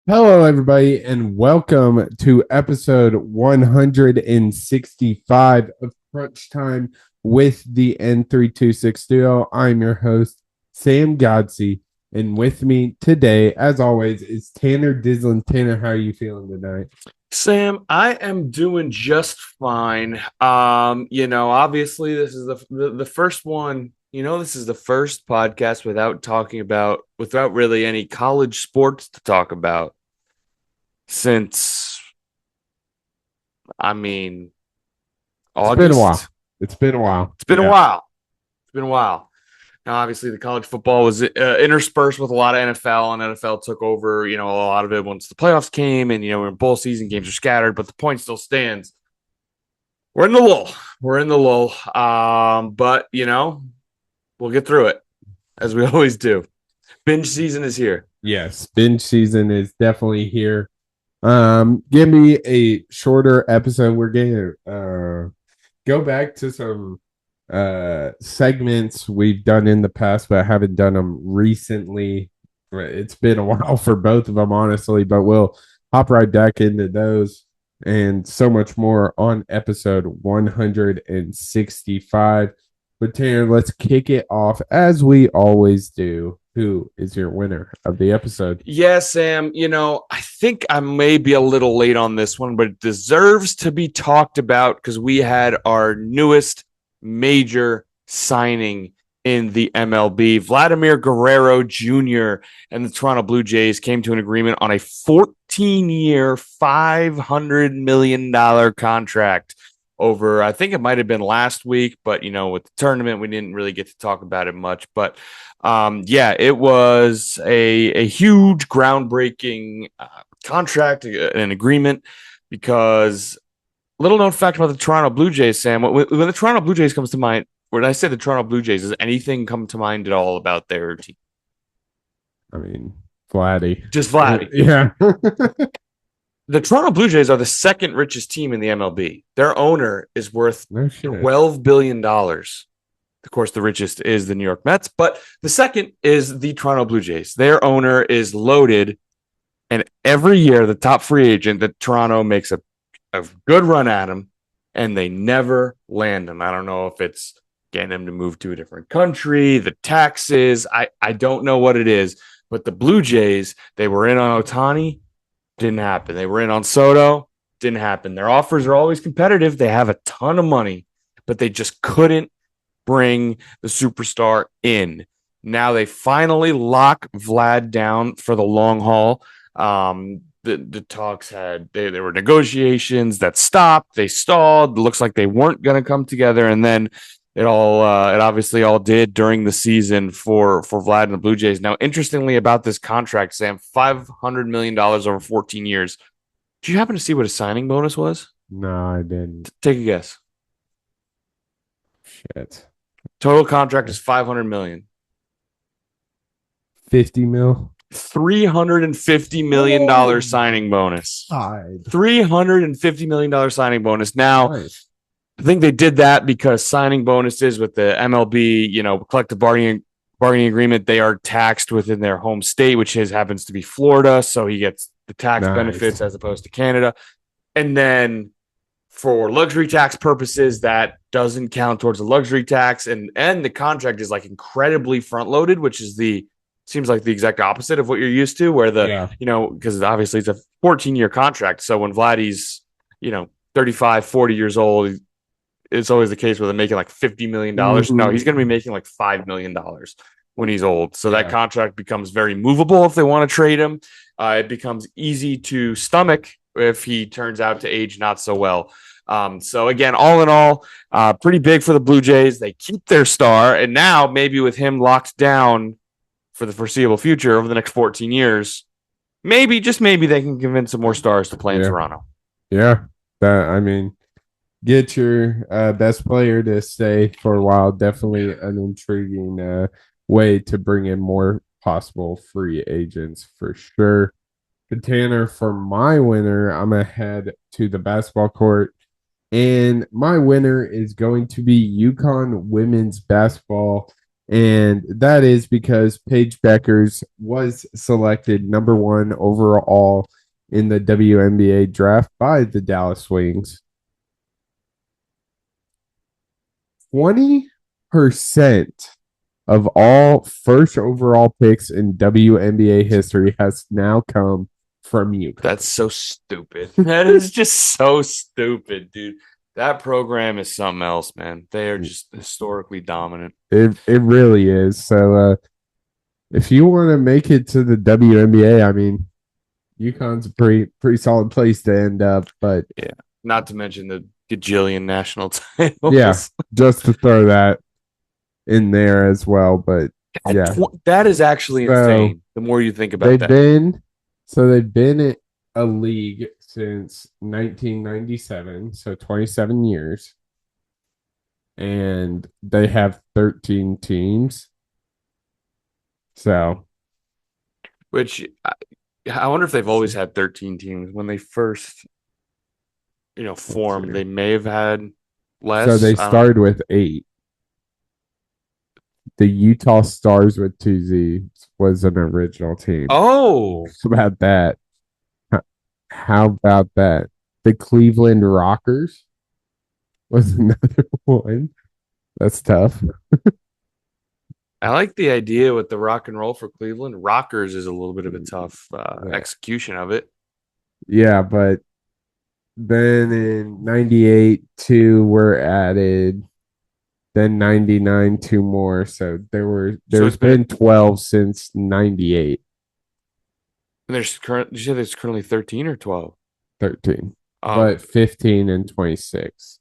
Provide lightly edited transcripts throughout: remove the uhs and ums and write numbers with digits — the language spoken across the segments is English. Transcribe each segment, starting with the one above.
Hello, everybody, and welcome to episode 165 of Crunch Time with the N326 Duo. I'm your host, Sam Godsey, and with me today, as always, is Tanner Dyslin. Tanner, how are you feeling tonight? Sam, I am doing just fine. Obviously this is the first one. This is the first podcast without really any college sports to talk about since I mean It's been a while. August. It's been a while. It's been a Yeah. while. It's been a while. Now, obviously, the college football was interspersed with a lot of NFL, and NFL took over, a lot of it once the playoffs came, and when bowl season games are scattered, but the point still stands. We're in the lull. We're in the lull. But we'll get through it as we always do. Binge season is here. Yes, binge season is definitely here. Give me a shorter episode. We're going to go back to some segments we've done in the past, but I haven't done them recently. It's been a while for both of them, honestly, but we'll hop right back into those and so much more on episode 165. But Tanner, let's kick it off as we always do. Who is your winner of the episode? Yeah, Sam, I think I may be a little late on this one, but it deserves to be talked about because we had our newest major signing in the MLB. Vladimir Guerrero Jr. and the Toronto Blue Jays came to an agreement on a 14-year, $500 million contract over, I think it might have been last week, but, with the tournament, we didn't really get to talk about it much. But it was a huge, groundbreaking contract, an agreement, because little known fact about the Toronto Blue Jays, Sam, when the Toronto Blue Jays comes to mind, when I say the Toronto Blue Jays, does anything come to mind at all about their team? I mean, Vladdy. Just Vladdy. Yeah. The Toronto Blue Jays are the second richest team in the MLB. Their owner is worth No shit. $12 billion. Of course, the richest is the New York Mets, but the second is the Toronto Blue Jays. Their owner is loaded, and every year the top free agent that Toronto makes a good run at him, and they never land him. I don't know if it's getting him to move to a different country, the taxes. I don't know what it is, but the Blue Jays, they were in on Ohtani, didn't happen. They were in on Soto, didn't happen. Their offers are always competitive. They have a ton of money, but they just couldn't bring the superstar in. Now they finally lock Vlad down for the long haul. The talks there were negotiations that stopped. They stalled. It looks like they weren't going to come together, and then it obviously all did during the season for Vlad and the Blue Jays. Now, interestingly about this contract, Sam, $500 million over 14 years. Do you happen to see what his signing bonus was? No, I didn't. Take a guess. Shit. Total contract is $500 million. 50 mil. $350 million signing bonus. $350 million signing bonus. Now, Nice. I think they did that because signing bonuses with the MLB, collective bargaining agreement, they are taxed within their home state, which happens to be Florida. So he gets the tax benefits as opposed to Canada. And then for luxury tax purposes, that doesn't count towards the luxury tax. And the contract is like incredibly front loaded, which is seems like the exact opposite of what you're used to, where because obviously it's a 14-year contract. So when Vladdy's, 35, 40 years old, it's always the case where they're making like $50 million. Mm-hmm. No, he's going to be making like $5 million when he's old. So that contract becomes very movable if they want to trade him. It becomes easy to stomach if he turns out to age not so well. So again, all in all, pretty big for the Blue Jays. They keep their star, and now maybe with him locked down for the foreseeable future over the next 14 years, maybe, just maybe, they can convince some more stars to play in Toronto. Yeah. Get your best player to stay for a while. Definitely an intriguing way to bring in more possible free agents for sure. But Tanner, for my winner, I'm going to head to the basketball court. And my winner is going to be UConn women's basketball. And that is because Paige Beckers was selected number one overall in the WNBA draft by the Dallas Wings. 20% of all first overall picks in WNBA history has now come from UConn. That's so stupid. That is just so stupid, dude. That program is something else, man. They are just historically dominant. It really is. So if you want to make it to the WNBA, I mean, UConn's a pretty solid place to end up. But yeah, not to mention the gajillion national titles. Yeah, just to throw that in there as well. But yeah, that is actually insane. The more you think about that, they've been at a league since 1997, so 27 years, and they have 13 teams. So, which I wonder if they've always had 13 teams when they first, formed. They may have had less. So they started with 8. The Utah Stars with 2 Z's was an original team. Oh, how about that? How about that? The Cleveland Rockers was another one. That's tough. I like the idea with the rock and roll for Cleveland. Rockers is a little bit of a tough execution of it. Yeah, but then in 98, 2 were added. Then 99, 2 more. So there's been 12 since 98. And you said there's currently 13 or 12? 13. But 15 and 26.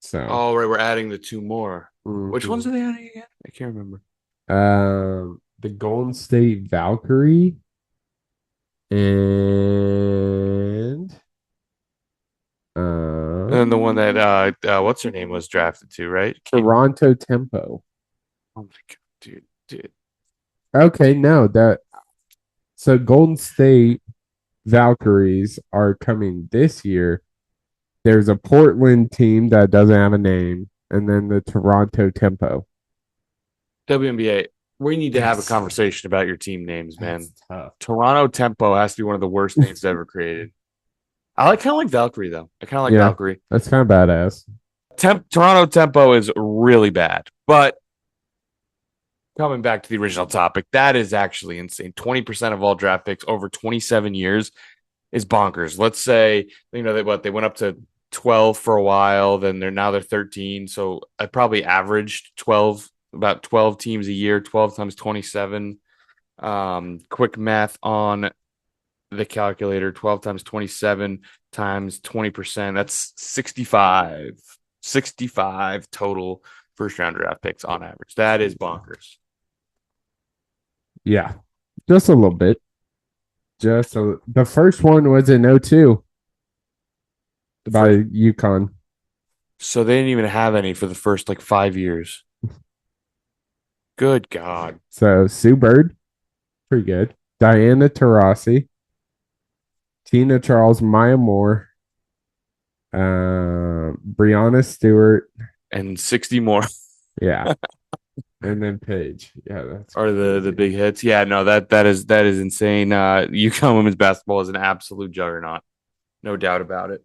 So right, we're adding the 2 more. Mm-hmm. Which ones are they adding again? I can't remember. The Golden State Valkyrie and the one that what's her name was drafted to, right? Toronto Tempo. Oh my god, dude. Okay, no, so Golden State Valkyries are coming this year. There's a Portland team that doesn't have a name, and then the Toronto Tempo. WNBA, we need to have a conversation about your team names, man. Toronto Tempo has to be one of the worst names ever created. I kind of like Valkyrie, though. I kind of like Valkyrie. That's kind of badass. Toronto Tempo is really bad, but coming back to the original topic, that is actually insane. 20% of all draft picks over 27 years is bonkers. Let's say, they went up to 12 for a while, then they're 13. So I probably averaged about 12 teams a year, 12 times 27. Quick math on the calculator, 12 times 27 times 20%. That's 65 total first round draft picks on average. That is bonkers. Yeah, just a little bit. The first one was in 02 by UConn. So they didn't even have any for the first 5 years. Good God. So Sue Bird, pretty good. Diana Taurasi, Tina Charles, Maya Moore, Brianna Stewart, and 60 more. Yeah. And then Paige. Yeah, that's are the big hits. Yeah, no, that is insane. UConn women's basketball is an absolute juggernaut. No doubt about it.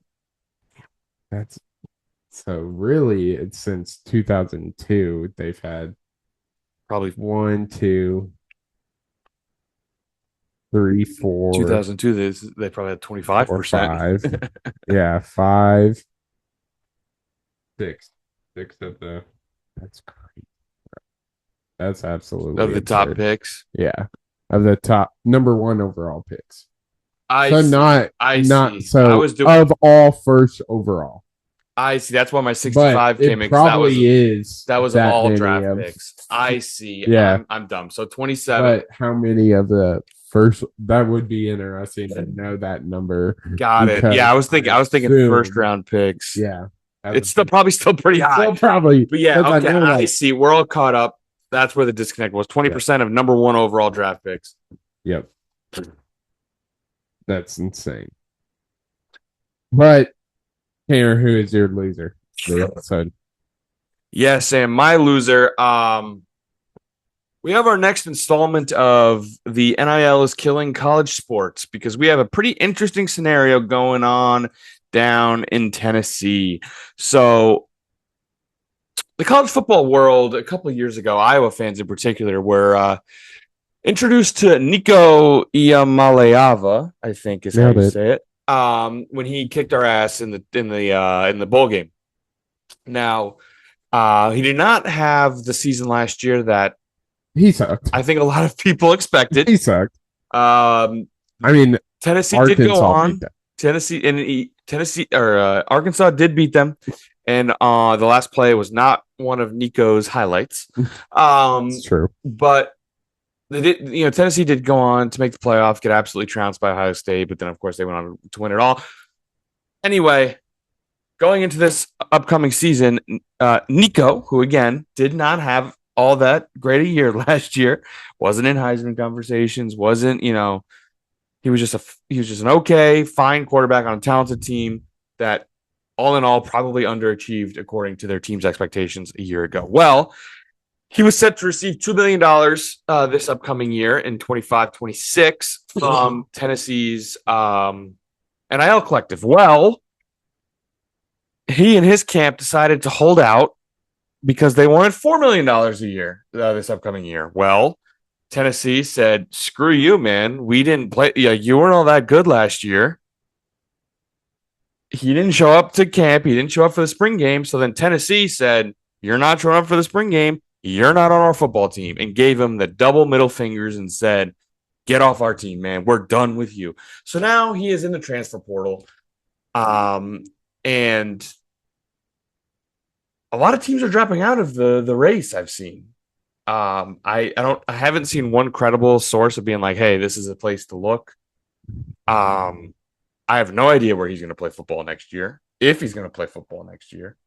That's so really it's since 2002 they've had probably 1, 2, 3, 4. 2002 they probably had 25%. Yeah, 5, 6 of the. That's crazy. That's absolutely of the absurd. top picks. Yeah, of the top number 1 overall picks. I see. So of all first overall. I see. That's why my 65 came in. That was all draft picks. I see. Yeah, I'm dumb. So 27. But how many of the first? That would be interesting to know that number. Got it. Yeah, I was thinking first round picks. Yeah, it's probably still pretty high. Still probably. But yeah, okay. I see. We're all caught up. That's where the disconnect was. 20% of number 1 overall draft picks. Yep. That's insane. But Tanner, who is your loser? The episode. Yes, and my loser. We have our next installment of the NIL is killing college sports because we have a pretty interesting scenario going on down in Tennessee. So, the college football world, a couple of years ago, Iowa fans in particular were introduced to Nico Iamaleava, I think is how Nailed you it. say it. When he kicked our ass in the bowl game. Now, he did not have the season last year that He sucked. I think a lot of people expected. He sucked. Um, I mean, Tennessee did go Arkansas beat on. them. Tennessee or Arkansas did beat them, and the last play was not one of Nico's highlights. It's true. But they did. Tennessee did go on to make the playoff, get absolutely trounced by Ohio State, but then of course they went on to win it all. Anyway, going into this upcoming season, Nico, who again did not have all that great a year last year, wasn't in Heisman conversations, wasn't he was just an okay, fine quarterback on a talented team that, all in all, probably underachieved according to their team's expectations a year ago. Well, he was set to receive $2 million this upcoming year in 25-26 from Tennessee's NIL collective. Well, he and his camp decided to hold out because they wanted $4 million a year this upcoming year. Well, Tennessee said, "Screw you, man. We didn't play. Yeah, you weren't all that good last year." He didn't show up to camp. He didn't show up for the spring game. So then Tennessee said, "You're not showing up for the spring game. You're not on our football team," and gave him the double middle fingers and said, "Get off our team, man. We're done with you." So now he is in the transfer portal. And a lot of teams are dropping out of the race I've seen. I haven't seen one credible source of being like, "Hey, this is a place to look." I have no idea where he's going to play football next year, if he's going to play football next year.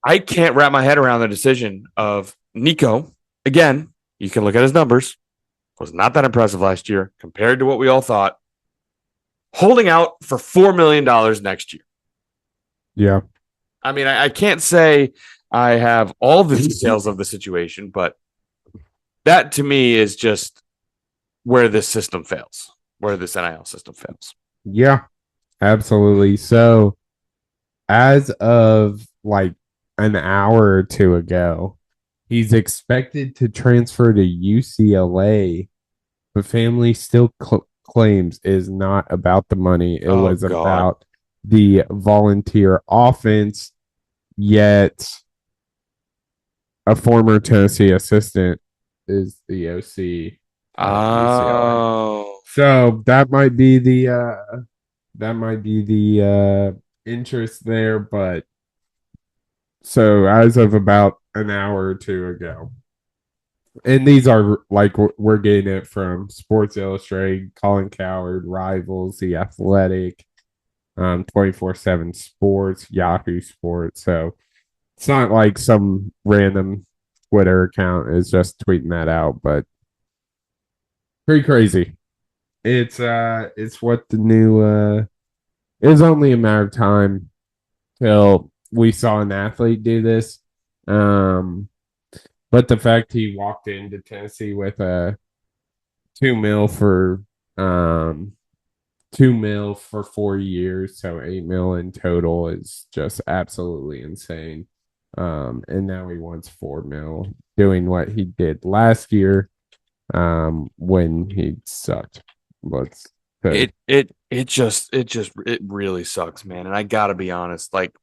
I can't wrap my head around the decision of Nico. Again, you can look at his numbers. Was not that impressive last year compared to what we all thought. Holding out for $4 million next year. Yeah. I mean, I can't say I have all the details of the situation, but that to me is just where this system fails, where this NIL system fails. Yeah. Absolutely. So, as of like an hour or two ago, he's expected to transfer to UCLA, but family still claims is not about the money. It was God. about the volunteer offense. Yet, a former Tennessee assistant is the OC at UCLA. Oh. So that might be the interest there, but so as of about an hour or two ago, and these are like we're getting it from Sports Illustrated, Colin Coward, Rivals, The Athletic, 24/7 Sports, Yahoo Sports. So it's not like some random Twitter account is just tweeting that out, but pretty crazy. It's what the new it's only a matter of time till we saw an athlete do this. But the fact he walked into Tennessee with a 2 mil for 2 mil for 4 years, so 8 mil in total is just absolutely insane. And now he wants 4 mil doing what he did last year when he sucked. Let's It really sucks, man. And I gotta be honest, like,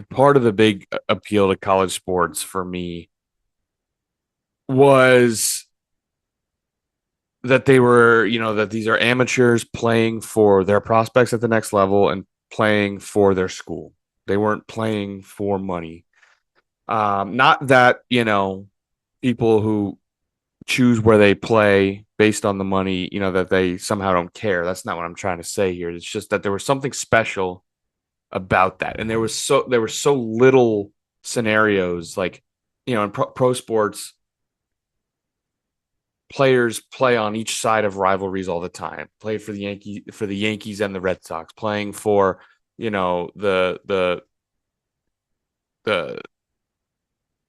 part of the big appeal to college sports for me was that that these are amateurs playing for their prospects at the next level and playing for their school. They weren't playing for money. Not that, people who choose where they play based on the money, that they somehow don't care. That's not what I'm trying to say here. It's just that there was something special about that. And there were so little scenarios like, in pro sports, players play on each side of rivalries all the time. Play for the Yankees and the Red Sox, playing for, the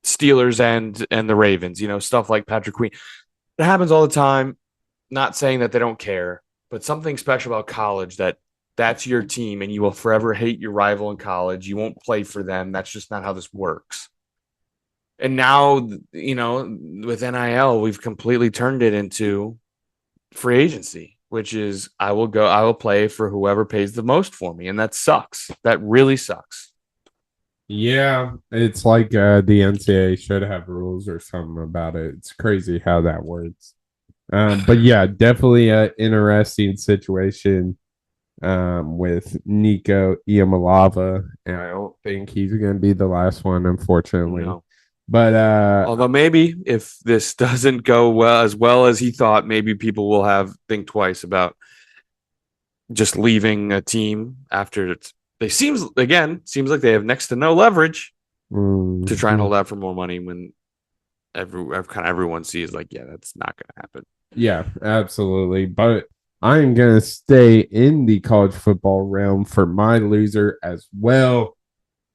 Steelers and the Ravens, stuff like Patrick Queen. It happens all the time. Not saying that they don't care, but something special about college that's your team and you will forever hate your rival in college. You won't play for them. That's just not how this works. And now, with NIL, we've completely turned it into free agency, which is I will play for whoever pays the most for me. And that sucks. That really sucks. Yeah, it's like the NCAA should have rules or something about it. It's crazy how that works. But yeah, definitely an interesting situation with Nico Iamaleava, and I don't think he's going to be the last one, unfortunately. No. But although maybe if this doesn't go well as he thought, maybe people will think twice about just leaving a team after seems like they have next to no leverage to try and hold out for more money when everyone sees like, yeah, that's not going to happen. Yeah, absolutely. But I'm going to stay in the college football realm for my loser as well.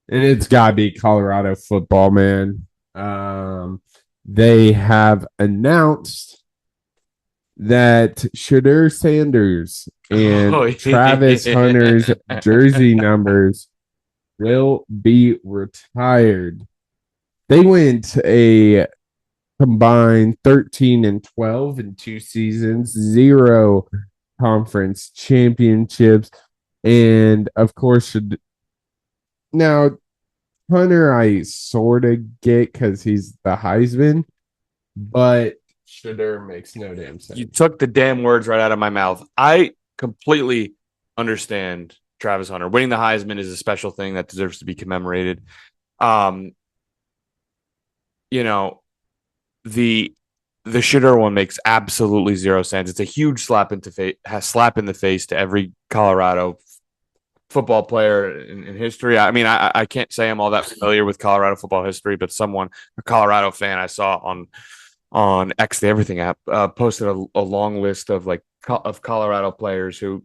And it's got to be Colorado football, man. They have announced that Shedeur Sanders and Travis Hunter's jersey numbers will be retired. They went a combined 13-12 in 2 seasons, 0 conference championships, and of course, now Hunter I sort of get because he's the Heisman, but Shedeur makes no damn sense. You took the damn words right out of my mouth. I completely understand Travis Hunter. Winning the Heisman is a special thing that deserves to be commemorated. The Shedeur one makes absolutely zero sense. It's a huge slap in the face to every Colorado football player in history. I mean, I can't say I'm all that familiar with Colorado football history, but a Colorado fan I saw on X the Everything app posted a long list of of Colorado players who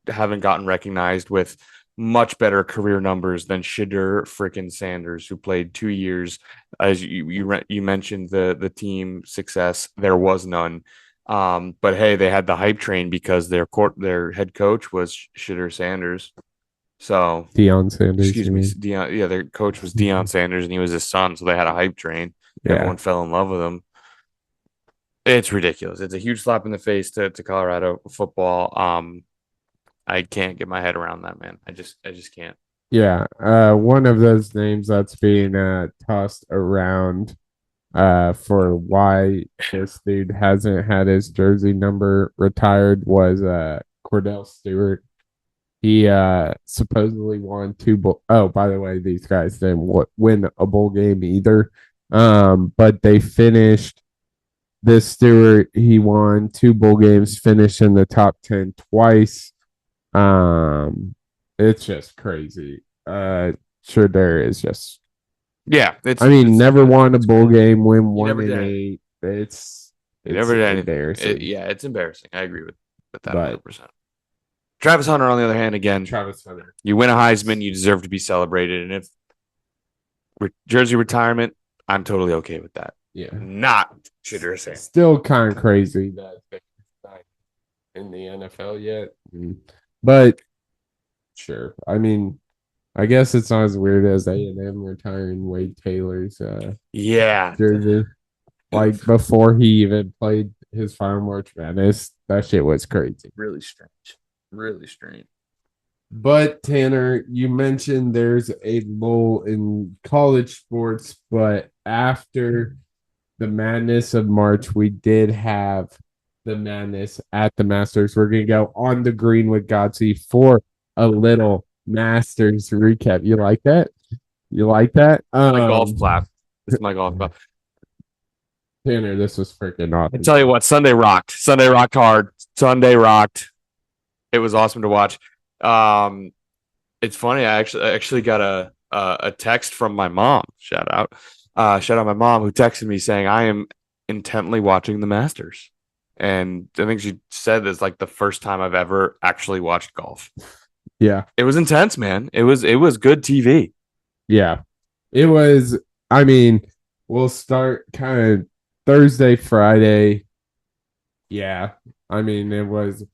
haven't gotten recognized with much better career numbers than Shedeur freaking Sanders, who played 2 years. As you mentioned the team success, there was none. But hey, they had the hype train because their head coach was Shedeur Sanders. So Deion Sanders. Excuse me, Deion. Yeah, their coach was Deion Sanders, and he was his son, so they had a hype train. Yeah. Everyone fell in love with him. It's ridiculous. It's a huge slap in the face to Colorado football. I can't get my head around that, man. I just can't. Yeah, one of those names that's being tossed around for why this dude hasn't had his jersey number retired was Cordell Stewart. He supposedly won 2 bowl. Oh, by the way, these guys didn't win a bowl game either. But they finished. This Stewart, he won 2 bowl games, finished in the top 10 twice. It's just crazy. Shedeur is just. Yeah, never won a bowl game, win 1-8. It's never embarrassing. It's embarrassing. I agree with that 100%. Travis Hunter, on the other hand, again, Travis Hunter. You win a Heisman, you deserve to be celebrated. And if jersey retirement, I'm totally okay with that. Yeah. Not Shedeur Sanders. Still kind of crazy that they're not in the NFL yet. But sure. I mean, I guess it's not as weird as A&M retiring Wade Taylor's jersey. Like before he even played his final March Madness. That shit was crazy. Really strange. Really strange. But Tanner, you mentioned there's a lull in college sports, but after the madness of March, we did have the madness at the Masters. We're going to go on the green with Godsey for a little Masters recap. You like that? You like that? My golf clap. This is my golf clap. Tanner, this was freaking awesome. I tell you what, Sunday rocked. Sunday rocked hard. Sunday rocked. It was awesome to watch. It's funny. I actually got a text from my mom. Shout out my mom, who texted me saying, "I am intently watching the Masters," and I think she said it's like the first time I've ever actually watched golf. Yeah. It was intense, man. It was good TV. Yeah. It was, I mean, we'll start kind of Thursday, Friday. Yeah. I mean, it wasn't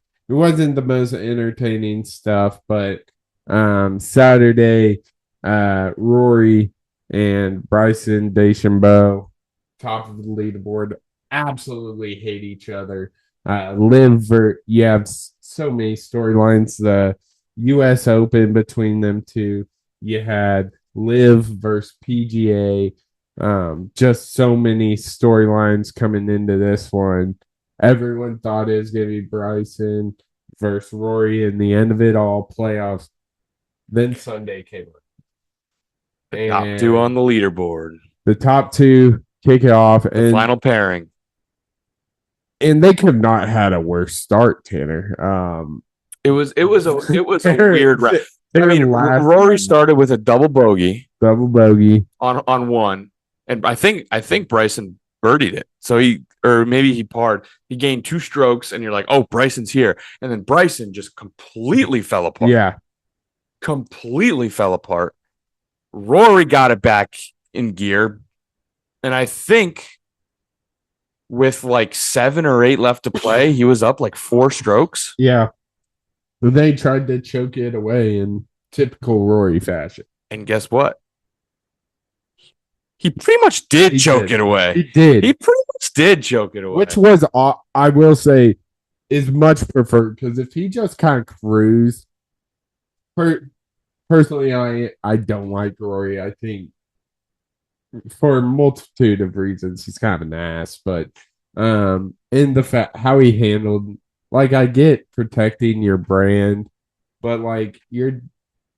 the most entertaining stuff, but Saturday, Rory and Bryson DeChambeau, top of the leaderboard, absolutely hate each other. You have so many storylines. The US Open between them two. You had Live versus PGA. Just so many storylines coming into this one. Everyone thought it was going to be Bryson versus Rory, and the end of it all, playoffs. Then Sunday came up. The top two on the leaderboard. The top two kick it off. The final pairing. And they could not had a worse start, Tanner. It was a weird round. I mean, Rory started with a double bogey on one, and I think Bryson birdied it. So maybe he parred. He gained 2 strokes, and you're like, oh, Bryson's here, and then Bryson just completely fell apart. Yeah, completely fell apart. Rory got it back in gear, and I think with like 7 or 8 left to play, he was up like 4 strokes. Yeah. They tried to choke it away in typical Rory fashion. And guess what? He pretty much did choke it away. He did. He pretty much did choke it away. Which was, I will say, is much preferred, because if he just kind of cruised, personally, I don't like Rory. I think for a multitude of reasons, he's kind of an ass. But in the fact how he handled, like, I get protecting your brand, but like you're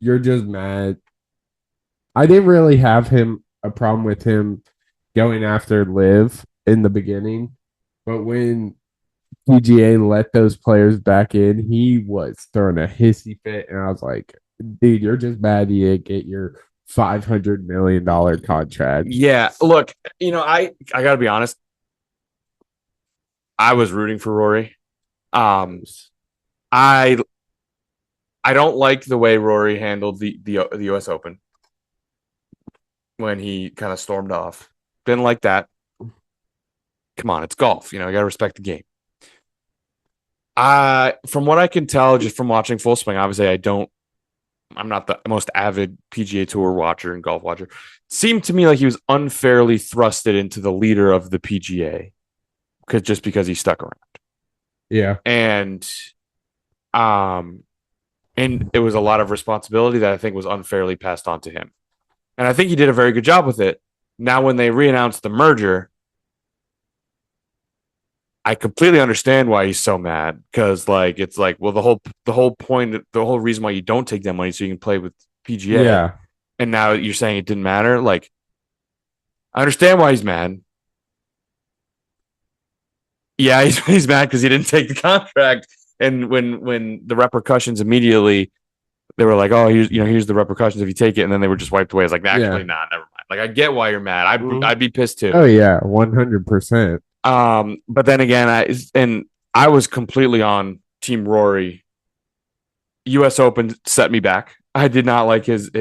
just mad. I didn't really have a problem with him going after Liv in the beginning, but when PGA let those players back in, he was throwing a hissy fit, and I was like, dude, you're just mad you didn't get your $500 million contract. Yeah, look, I gotta be honest. I was rooting for Rory. I don't like the way Rory handled the US Open when he kind of stormed off. Didn't like that. Come on, it's golf. You gotta respect the game. From what I can tell, just from watching Full Swing, obviously I'm not the most avid PGA Tour watcher and golf watcher. It seemed to me like he was unfairly thrusted into the leader of the PGA because he stuck around. Yeah. And it was a lot of responsibility that I think was unfairly passed on to him. And I think he did a very good job with it. Now, when they re-announced the merger, I completely understand why he's so mad, because it's like, well, the whole point, the whole reason why you don't take that money so you can play with PGA. Yeah. And now you're saying it didn't matter. Like, I understand why he's mad. Yeah, he's mad because he didn't take the contract. And when the repercussions immediately, they were like, oh, here's the repercussions if you take it, and then they were just wiped away. It's like, actually, nah, never mind. Like, I get why you're mad. I'd be pissed too. Oh yeah, 100%. But then again, I was completely on Team Rory. US Open set me back. I did not like his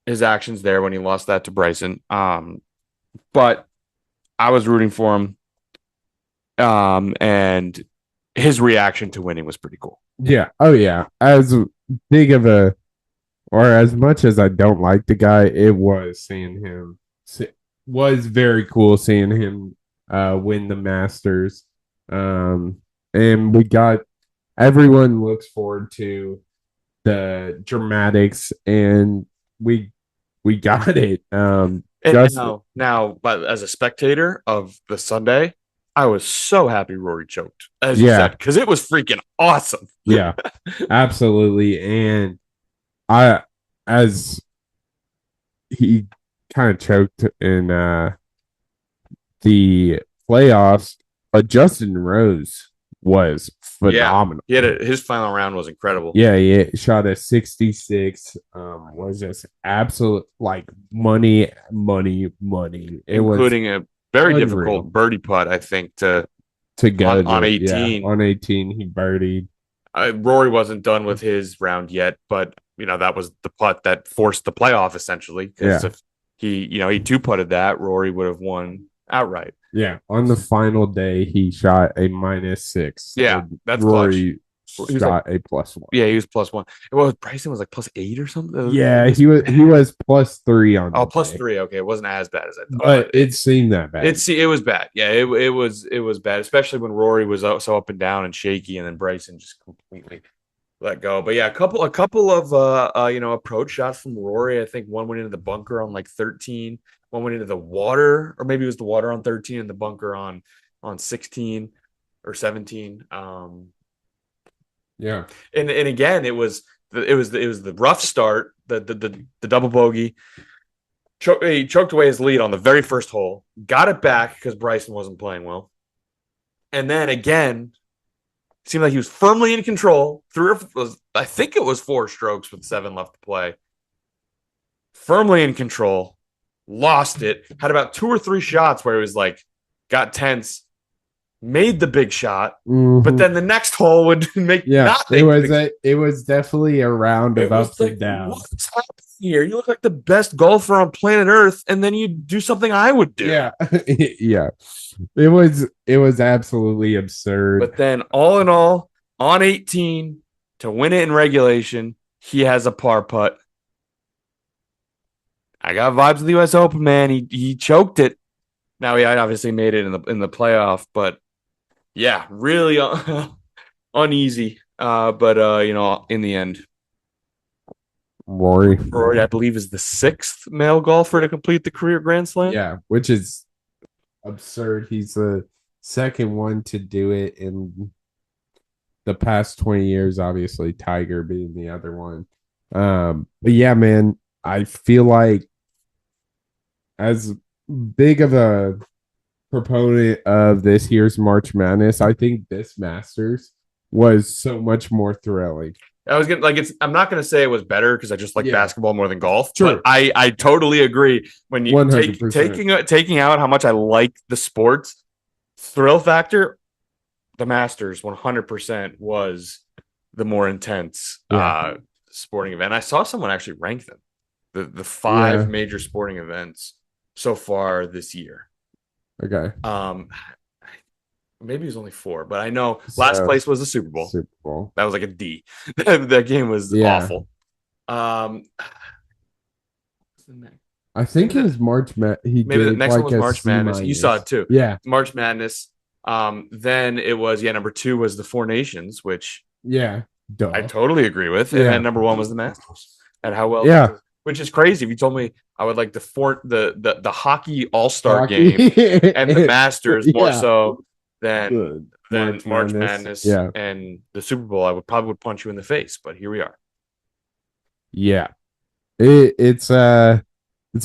actions there when he lost that to Bryson. But I was rooting for him. And his reaction to winning was pretty cool. Yeah. Oh yeah. As much as I don't like the guy, it was very cool seeing him win the Masters. And everyone looks forward to the dramatics, and we got it. Now, but as a spectator of the Sunday, I was so happy Rory choked, as you said, because it was freaking awesome. Yeah, absolutely. And as he kind of choked in the playoffs, Justin Rose was phenomenal. Yeah, his final round was incredible. Yeah, he shot a 66. Was just absolute money. It including was a very difficult birdie putt, I think, to go on 18. Yeah, on 18, he birdied. Rory wasn't done with his round yet, but that was the putt that forced the playoff essentially. Because if he two putted that, Rory would have won outright. Yeah, on the final day, he shot a -6. Yeah, that's Rory shot like, a +1. Yeah, he was +1. Well, Bryson was like +8 or something. Yeah, he was +3 on. Oh, +3. Okay, it wasn't as bad as I thought. But it seemed that bad. It was bad. Yeah, it was bad, especially when Rory was so up and down and shaky, and then Bryson just completely let go. But yeah, a couple of approach shots from Rory. I think one went into the bunker on like 13. One went into the water, or maybe it was the water on 13 and the bunker on 16 or 17. Yeah. And again, it was the rough start, the double bogey. He choked away his lead on the very first hole, got it back because Bryson wasn't playing well. And then again, seemed like he was firmly in control. I think it was 4 strokes with 7 left to play. Firmly in control, lost it, had about 2 or 3 shots where he was like, got tense, made the big shot, but then the next hole would make nothing. It was definitely a round of ups and downs. What's happening here? You look like the best golfer on planet Earth, and then you do something I would do. Yeah. Yeah. It was absolutely absurd. But then all in all, on 18 to win it in regulation, he has a par putt. I got vibes of the US Open, man. He choked it. Now he obviously made it in the playoff, but yeah, really uneasy. But in the end, Rory, I believe, is the 6th male golfer to complete the career Grand Slam. Yeah, which is absurd. He's the second one to do it in the past 20 years, obviously Tiger being the other one. But yeah, man, I feel like as big of a proponent of this year's March Madness, I think this Masters was so much more thrilling. I was I'm not gonna say it was better because I just like basketball more than golf. Sure. But I totally agree when you taking out how much I like the sports thrill factor. The Masters 100% was the more intense sporting event. I saw someone actually rank them, the 5 major sporting events so far this year. Okay. Maybe it was only 4, but I know last place was the Super Bowl. Super Bowl. That was like a D. That game was awful. I think it was March Madness. Maybe the next one was March Madness. You saw it too. Yeah. March Madness. Then it was number 2 was the 4 Nations, which I totally agree with. And then number 1 was the Masters. And how well which is crazy. If you told me I would like the hockey all-star game and the Masters more so than March Madness and the Super Bowl, I would probably punch you in the face, but here we are. Yeah. It's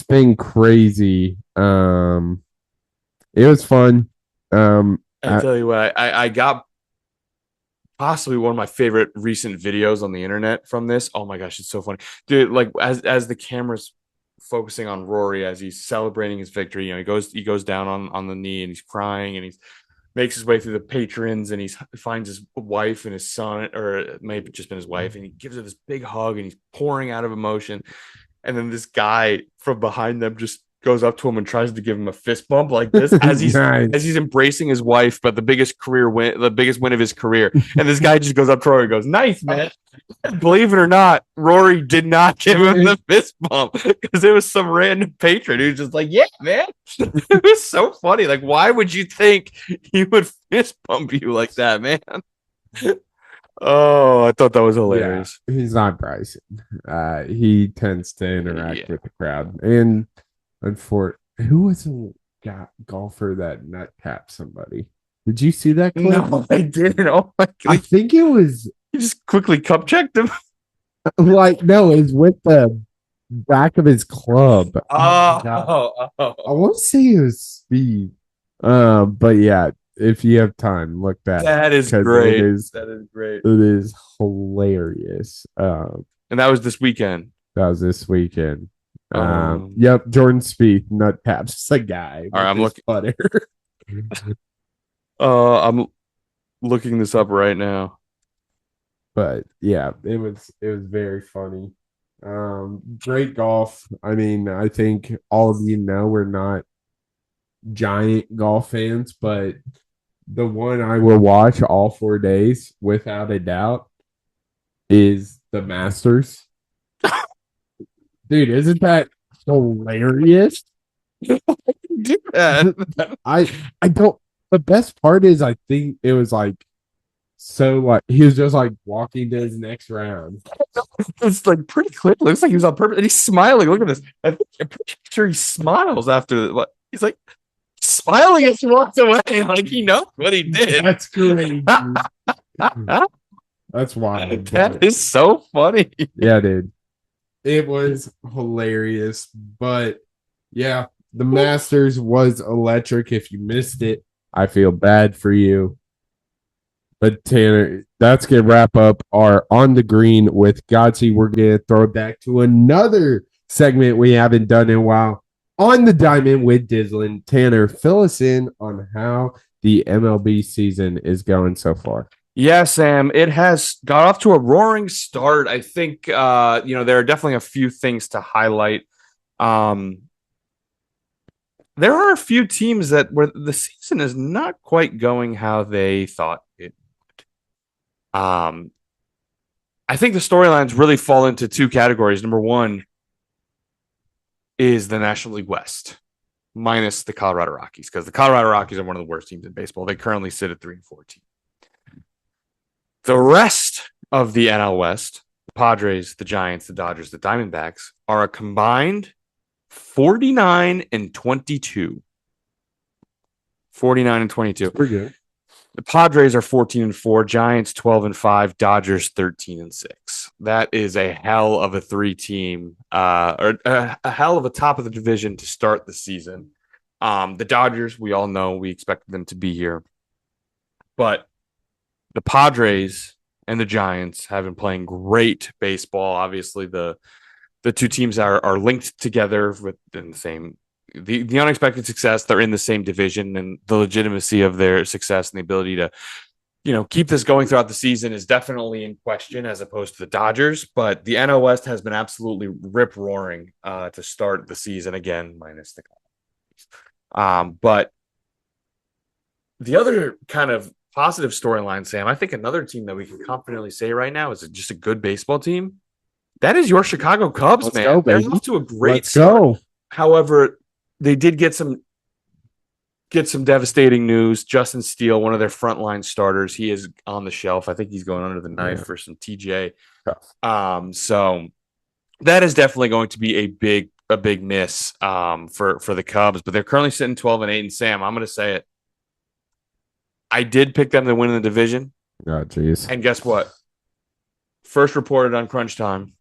been crazy. It was fun. I tell you what, I got possibly one of my favorite recent videos on the internet from this. Oh my gosh, it's so funny. Dude, like as the camera's focusing on Rory as he's celebrating his victory, he goes down on the knee and he's crying and he's makes his way through the patrons and he finds his wife and his son, or it may have just been his wife, and he gives her this big hug and he's pouring out of emotion. And then this guy from behind them just goes up to him and tries to give him a fist bump like this as he's embracing his wife, but the biggest win of his career. And this guy just goes up to Rory and goes, "Nice, man." Believe it or not, Rory did not give him the fist bump because it was some random patron who was just like, "Yeah, man." It was so funny. Like, why would you think he would fist bump you like that, man? Oh, I thought that was hilarious. Yeah, he's not Bryson. He tends to interact with the crowd. And who was a golfer that nut tapped somebody? Did you see that clip? No, I didn't. Oh my god! I think it was. He just quickly cup checked him. No, it was with the back of his club. I want to say it was speed. But yeah, if you have time, look that. That is great. That is great. It is hilarious. And that was this weekend. Yep, Jordan Spieth nut taps a guy. All right, I'm looking. I'm looking this up right now. But yeah, it was very funny. Great golf. I mean, I think all of you know we're not giant golf fans, but the one I will watch all 4 days without a doubt is the Masters. Dude, isn't that hilarious? I don't. The best part is I think it was like so like he was just like walking to his next round. It's like pretty clear. It looks like he was on purpose. And he's smiling. Look at this. I'm pretty sure he smiles after what he's like smiling as he walks away. Like he knows what he did. That's great. That's wild. That is so funny. Yeah, dude. It was hilarious. But yeah, the Masters was electric. If you missed it, I feel bad for you. But Tanner, that's gonna wrap up our On the Green with Godsey. We're gonna throw it back to another segment we haven't done in a while. On the Diamond with Dyslin. Tanner, fill us in on how the MLB season is going so far. Yeah, Sam, it has got off to a roaring start. I think there are definitely a few things to highlight. There are a few teams where the season is not quite going how they thought it would. I think the storylines really fall into two categories. Number one is the National League West, minus the Colorado Rockies, because the Colorado Rockies are one of the worst teams in baseball. They currently sit at 3-14. The rest of the NL West, the Padres, the Giants, the Dodgers, the Diamondbacks, are a combined 49-22. 49-22. Pretty good. The Padres are 14-4, Giants 12-5, Dodgers 13-6. That is a hell of a three-team, or a hell of a top of the division to start the season. The Dodgers, we all know, we expected them to be here, but the Padres and the Giants have been playing great baseball. Obviously, the two teams are linked together within the same the unexpected success. They're in the same division, and the legitimacy of their success and the ability to keep this going throughout the season is definitely in question as opposed to the Dodgers. But the NL West has been absolutely rip roaring to start the season, again minus the but the other kind of positive storyline, Sam, I think another team that we can confidently say right now is just a good baseball team. That is your Chicago Cubs, Let's man. go, They're baby. off to a great Let's start. go. However, they did get some devastating news. Justin Steele, one of their frontline starters, he is on the shelf. I think he's going under the knife for some TJ. So that is definitely going to be a big miss for the Cubs. But they're currently sitting 12-8. And Sam, I'm going to say it. I did pick them to win in the division. Oh, jeez. And guess what? First reported on Crunch Time,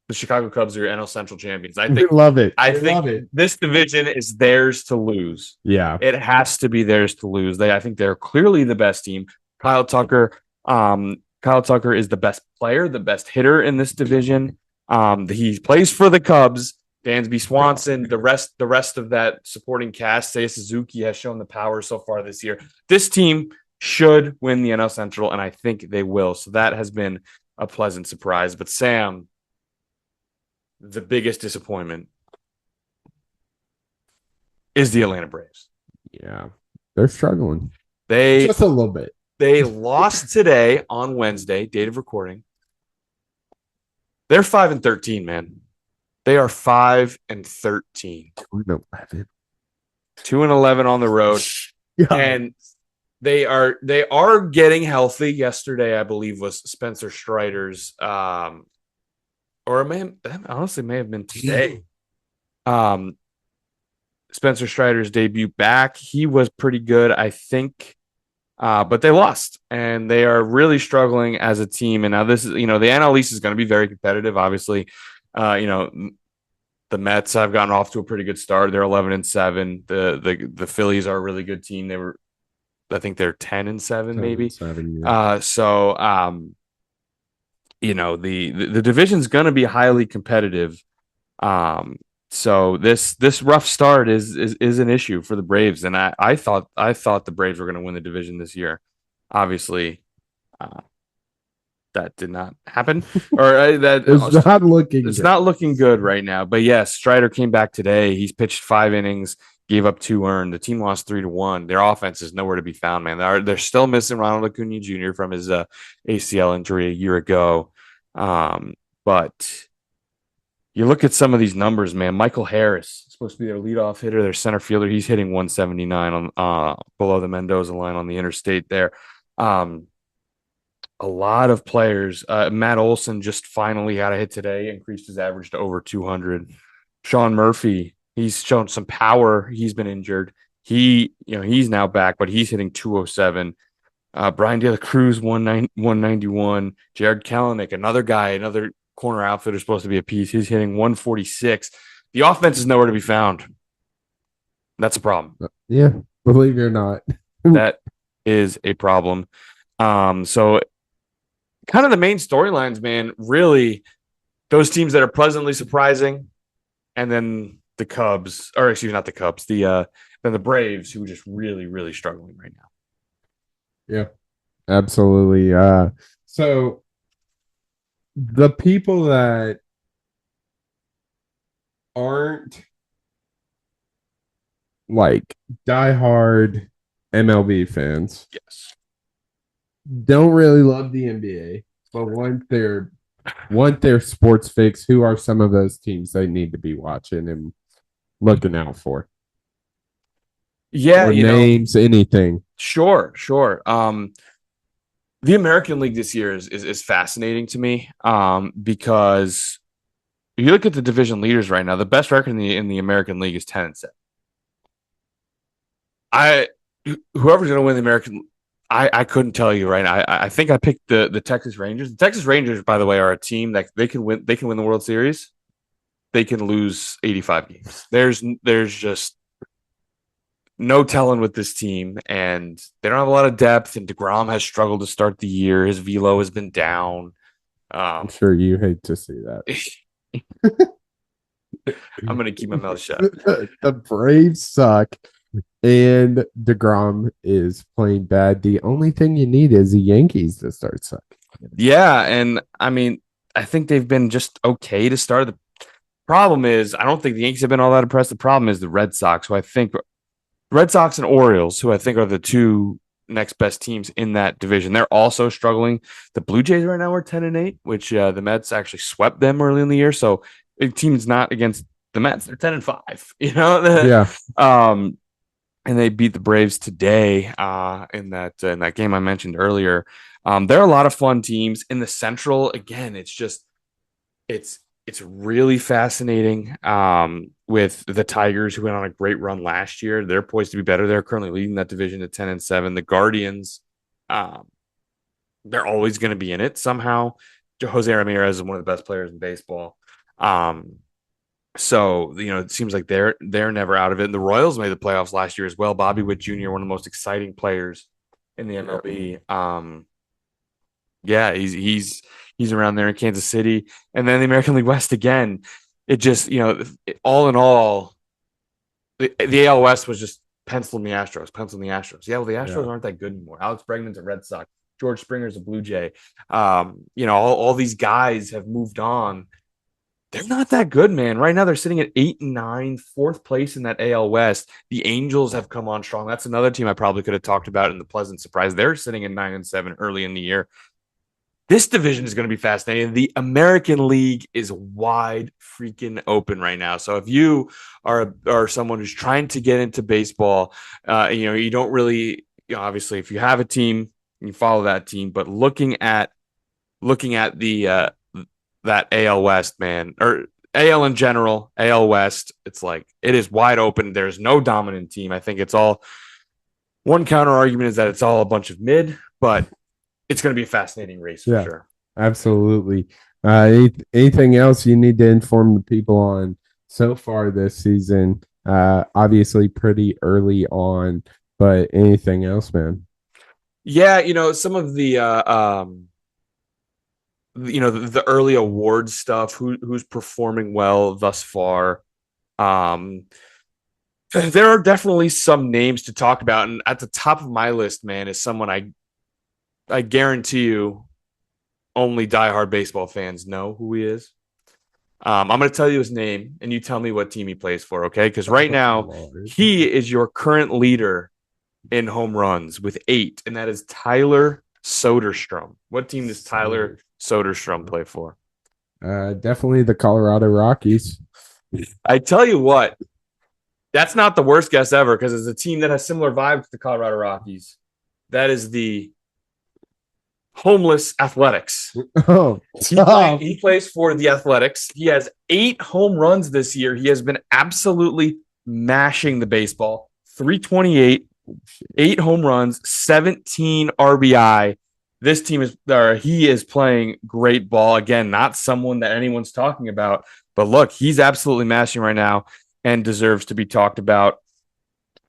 the Chicago Cubs are NL Central champions. I think love it. I think this division is theirs to lose. Yeah. It has to be theirs to lose. I think they're clearly the best team. Kyle Tucker is the best player, the best hitter in this division. He plays for the Cubs. Dansby Swanson, the rest of that supporting cast, Seiya Suzuki has shown the power so far this year. This team should win the NL Central, and I think they will. So that has been a pleasant surprise. But Sam, the biggest disappointment is the Atlanta Braves. Yeah. They're struggling. Just a little bit. They lost today on Wednesday, date of recording. They're 5-13, man. They are 5-13. 2-11. 2-11 on the road. Yeah. And they are getting healthy. Yesterday, I believe, was Spencer Strider's or it may have been today. Spencer Strider's debut back. He was pretty good, I think. But they lost, and they are really struggling as a team. And now this is, the NL East is going to be very competitive. Obviously, the Mets have gotten off to a pretty good start. They're 11-7. The Phillies are a really good team. I think they're 10-7, maybe. 7, yeah. The division's going to be highly competitive. So this rough start is an issue for the Braves, and I thought the Braves were going to win the division this year. Obviously, that did not happen, or that It's not looking it's good. not looking good right now. But yes, Strider came back today. He's pitched 5 innings, gave up 2 earned. The team lost 3-1. Their offense is nowhere to be found, man. They're still missing Ronald Acuna Jr. from his ACL injury a year ago. But you look at some of these numbers, man. Michael Harris is supposed to be their leadoff hitter, their center fielder. He's hitting 179 on below the Mendoza line on the interstate there. A lot of players. Matt Olson just finally got a hit today, increased his average to over 200. Sean Murphy, he's shown some power. He's been injured. He's now back, but he's hitting 207. Brian De La Cruz, 191. Jared Kalanick, another guy, another corner outfitter supposed to be a piece. He's hitting 146. The offense is nowhere to be found. That's a problem. Yeah, believe it or not. That is a problem. So kind of the main storylines, man, really those teams that are pleasantly surprising, and then the Cubs, or excuse me, not the Cubs, then the Braves, who are just really, really struggling right now. Yeah, absolutely. So the people that aren't like diehard MLB fans Yes. don't really love the NBA, but want their sports fix. Who are some of those teams they need to be watching and looking out for? Yeah, or names, anything. Sure. The American League this year is fascinating to me because if you look at the division leaders right now, the best record in the American League is 10-7. Whoever's going to win the American, I couldn't tell you right now. I think I picked the Texas Rangers. The Texas Rangers, by the way, are a team that they can win. They can win the World Series. They can lose 85 games. There's just no telling with this team, and they don't have a lot of depth. And DeGrom has struggled to start the year. His velo has been down. I'm sure you hate to see that. I'm going to keep my mouth shut. The Braves suck, and DeGrom is playing bad. The only thing you need is the Yankees to start sucking. Yeah, and I mean, I think they've been just okay to start. The problem is, I don't think the Yankees have been all that impressed. The problem is the Red Sox, who I think Red Sox and Orioles, who I think are the two next best teams in that division. They're also struggling. The Blue Jays right now are 10-8, which the Mets actually swept them early in the year. So the team's not against the Mets. They're 10-5. Yeah. And they beat the Braves today in that game I mentioned earlier. They're a lot of fun teams in the Central. Again, it's really fascinating with the Tigers, who went on a great run last year. They're poised to be better. They're currently leading that division at 10-7. The Guardians, they're always going to be in it somehow. Jose Ramirez is one of the best players in baseball. So it seems like they're never out of it. And the Royals made the playoffs last year as well. Bobby Witt Jr., one of the most exciting players in the MLB. Yeah, he's around there in Kansas City. And then the American League West again. It just, all in all, the AL West was just penciling the Astros. Yeah, well, the Astros aren't that good anymore. Alex Bregman's a Red Sox. George Springer's a Blue Jay. All these guys have moved on. They're not that good, man. Right now, they're sitting at 8-9, fourth place in that AL West. The Angels have come on strong. That's another team I probably could have talked about in the pleasant surprise. They're sitting at 9-7 early in the year. This division is going to be fascinating. The American League is wide freaking open right now. So if you are someone who's trying to get into baseball, you don't really, obviously, if you have a team, you follow that team. But looking at the that AL West, man, or AL in general, AL West, it's like it is wide open. There's no dominant team. I think it's all one counter argument is that it's all a bunch of mid, but it's going to be a fascinating race for sure. Absolutely. Anything else you need to inform the people on so far this season? Obviously pretty early on, but anything else, man? Yeah, some of the the early awards stuff, who's performing well thus far. There are definitely some names to talk about, and at the top of my list, man, is someone I guarantee you only diehard baseball fans know who he is. I'm going to tell you his name, and you tell me what team he plays for, okay? Because right now, he is your current leader in home runs with 8, and that is Tyler Soderstrom. What team does Tyler Soderstrom play for? Definitely the Colorado Rockies. I tell you what, that's not the worst guess ever because it's a team that has similar vibes to the Colorado Rockies. That is the Homeless Athletics. Oh, he plays for the Athletics. He has 8 home runs this year. He has been absolutely mashing the baseball. 328, 8 home runs, 17 RBI. This team he is playing great ball. Again, not someone that anyone's talking about, but look, he's absolutely mashing right now and deserves to be talked about.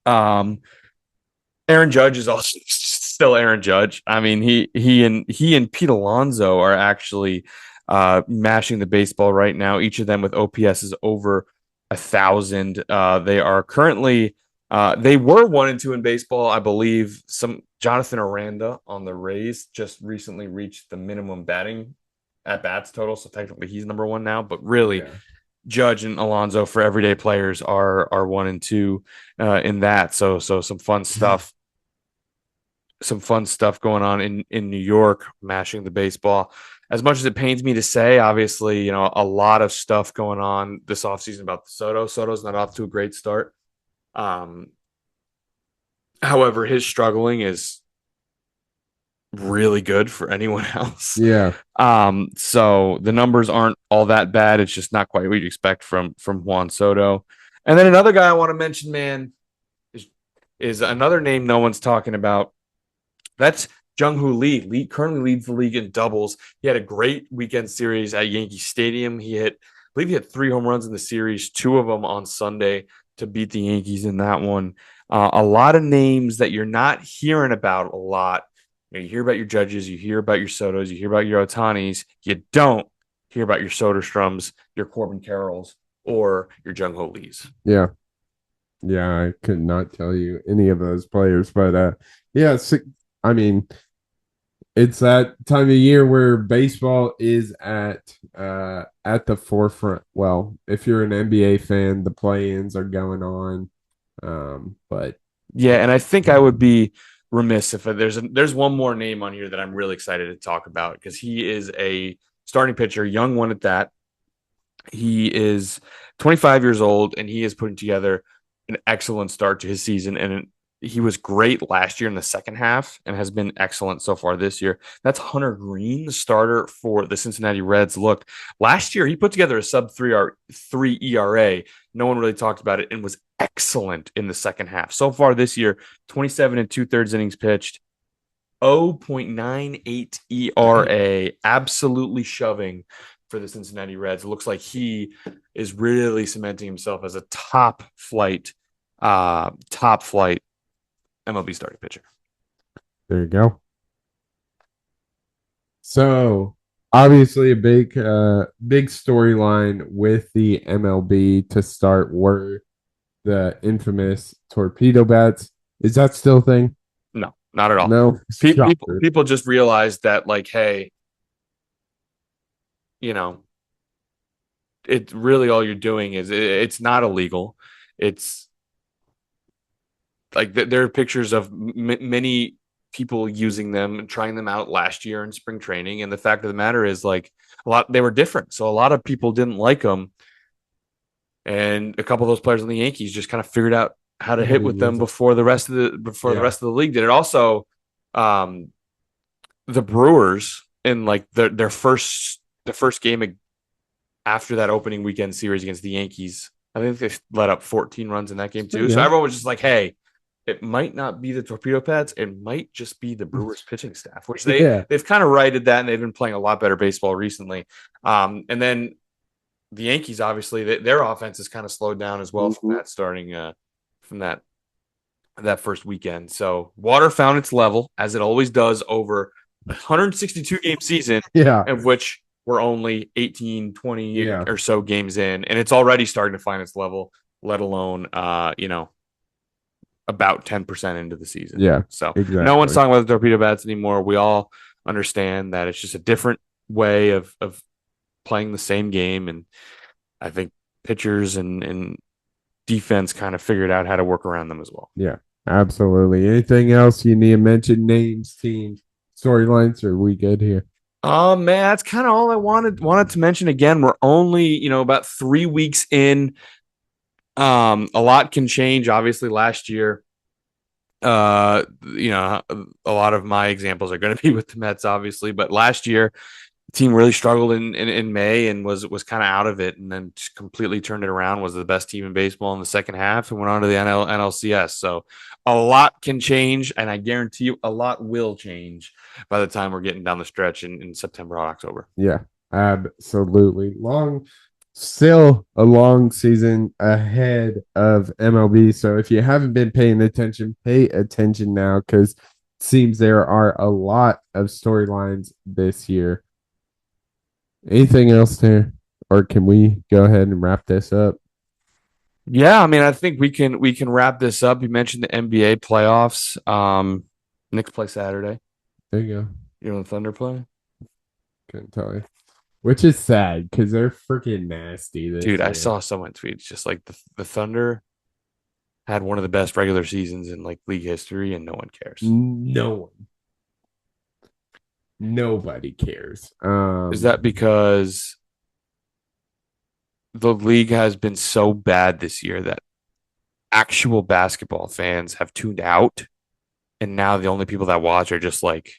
Aaron Judge is also still Aaron Judge. I mean, he and Pete Alonso are actually mashing the baseball right now. Each of them with OPS is over 1,000. They are currently they were 1-2 in baseball, I believe. Some Jonathan Aranda on the Rays just recently reached the minimum batting at bats total, so technically he's number 1 now. But really, Judge and Alonso for everyday players are 1-2 in that. So some fun stuff. Some fun stuff going on in New York, mashing the baseball. As much as it pains me to say, obviously, a lot of stuff going on this offseason about the Soto. Soto's not off to a great start. However, his struggling is really good for anyone else. Yeah. So the numbers aren't all that bad. It's just not quite what you'd expect from Juan Soto. And then another guy I want to mention, man, is another name no one's talking about. That's Jung-Hoo Lee. Lee currently leads the league in doubles. He had a great weekend series at Yankee Stadium. I believe he hit 3 home runs in the series, 2 of them on Sunday to beat the Yankees in that one. A lot of names that you're not hearing about a lot. You hear about your Judges, you hear about your Sotos, you hear about your Otanis. You don't hear about your Soderstroms, your Corbin Carrolls, or your Jung-Hoo Lees. Yeah. Yeah, I could not tell you any of those players, but yeah, I mean, it's that time of year where baseball is at the forefront. Well, if you're an NBA fan, the play-ins are going on. But yeah, and I think I would be remiss if there's one more name on here that I'm really excited to talk about because he is a starting pitcher, young one at that. He is 25 years old, and he is putting together an excellent start to his season. And he was great last year in the second half and has been excellent so far this year. That's Hunter Green, the starter for the Cincinnati Reds. Look, last year he put together a sub-3 ERA. No one really talked about it and was excellent in the second half. So far this year, 27 2/3 innings pitched, 0.98 ERA, absolutely shoving for the Cincinnati Reds. It looks like he is really cementing himself as a top flight MLB starting pitcher. There you go. So obviously a big storyline with the MLB to start were the infamous torpedo bats. Is that still a thing? No, not at all. No. People just realized that, like, hey, it really all you're doing is it's not illegal. It's like there are pictures of many people using them and trying them out last year in spring training. And the fact of the matter is, like, they were different. So a lot of people didn't like them. And a couple of those players on the Yankees just kind of figured out how to hit with them before the rest of the league did. It also, the Brewers in like the first game after that opening weekend series against the Yankees, I think they let up 14 runs in that game too. Yeah. So everyone was just like, hey, it might not be the torpedo pads. It might just be the Brewers pitching staff, which they've kind of righted that, and they've been playing a lot better baseball recently. And then the Yankees, obviously, their offense has kind of slowed down as well from that starting from that first weekend. So water found its level, as it always does over a 162 game season, of which we're only 18, 20 or so games in, and it's already starting to find its level, let alone about 10% into the season. Yeah. So exactly. No one's talking about the torpedo bats anymore. We all understand that it's just a different way of playing the same game, and I think pitchers and defense kind of figured out how to work around them as well. Yeah, absolutely. Anything else you need to mention? Names, teams, storylines, or are we good here? Oh man, that's kind of all I wanted to mention. Again, we're only about 3 weeks in. A lot can change. Obviously, last year, a lot of my examples are going to be with the Mets, obviously, but last year the team really struggled in May and was kind of out of it, and then just completely turned it around. Was the best team in baseball in the second half and went on to the NLCS. So a lot can change, and I guarantee you a lot will change by the time we're getting down the stretch in September or October. Yeah, absolutely. Still a long season ahead of MLB. So if you haven't been paying attention, pay attention now because it seems there are a lot of storylines this year. Anything else there? Or can we go ahead and wrap this up? Yeah, I mean, I think we can wrap this up. You mentioned the NBA playoffs. Knicks play Saturday. There you go. You know, the Thunder play. Couldn't tell you. Which is sad because they're freaking nasty. Dude, I saw someone tweet just like the Thunder had one of the best regular seasons in like league history, and no one cares. No one. Nobody cares. Is that because the league has been so bad this year that actual basketball fans have tuned out, and now the only people that watch are just like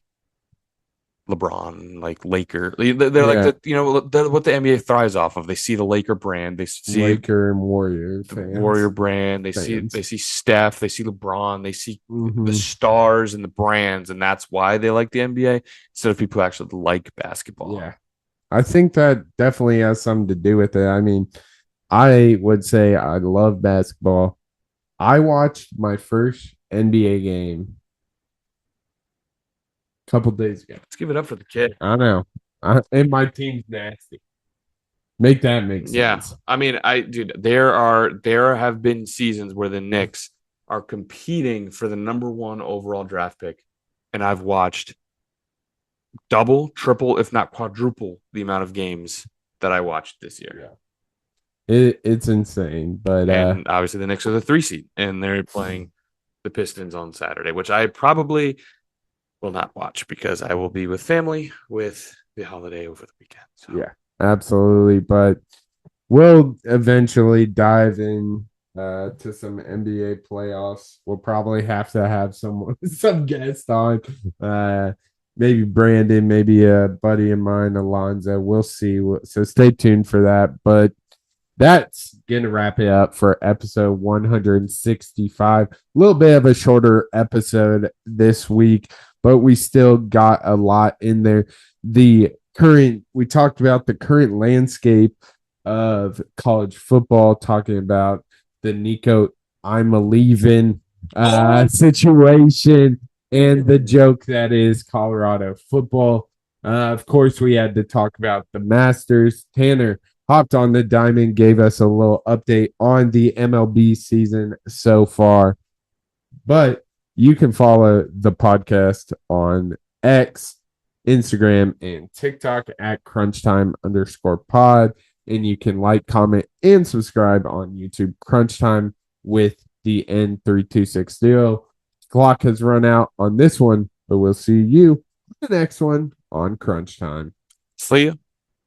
LeBron, like Laker. They're like what the NBA thrives off of. They see the Laker brand, they see Laker and Warrior the fans. Warrior brand. They see Steph, they see LeBron, they see the stars and the brands, and that's why they like the NBA instead of people who actually like basketball. Yeah, I think that definitely has something to do with it. I mean, I would say I love basketball. I watched my first NBA game a couple days ago. Let's give it up for the kid. I know. And my team's nasty. Make that make sense. Yeah. I mean, there have been seasons where the Knicks are competing for the number 1 overall draft pick, and I've watched double, triple, if not quadruple the amount of games that I watched this year. Yeah. It's insane, but and obviously the Knicks are the 3 seed, and they're playing the Pistons on Saturday, which I probably will not watch because I will be with family with the holiday over the weekend. So. Yeah, absolutely. But we'll eventually dive in to some NBA playoffs. We'll probably have to have some guest on. Maybe Brandon, maybe a buddy of mine, Alonzo. We'll see. So stay tuned for that. But that's going to wrap it up for episode 165. A little bit of a shorter episode this week, but we still got a lot in there. We talked about the current landscape of college football, talking about the Nico Iamaleava situation and the joke that is Colorado football. Of course, we had to talk about the Masters. Tanner hopped on the diamond, gave us a little update on the MLB season so far. But you can follow the podcast on X, Instagram, and TikTok at crunchtime_pod. And you can like, comment, and subscribe on YouTube, Crunch Time with the N326 Clock has run out on this one, but we'll see you the next one on Crunch Time. See ya.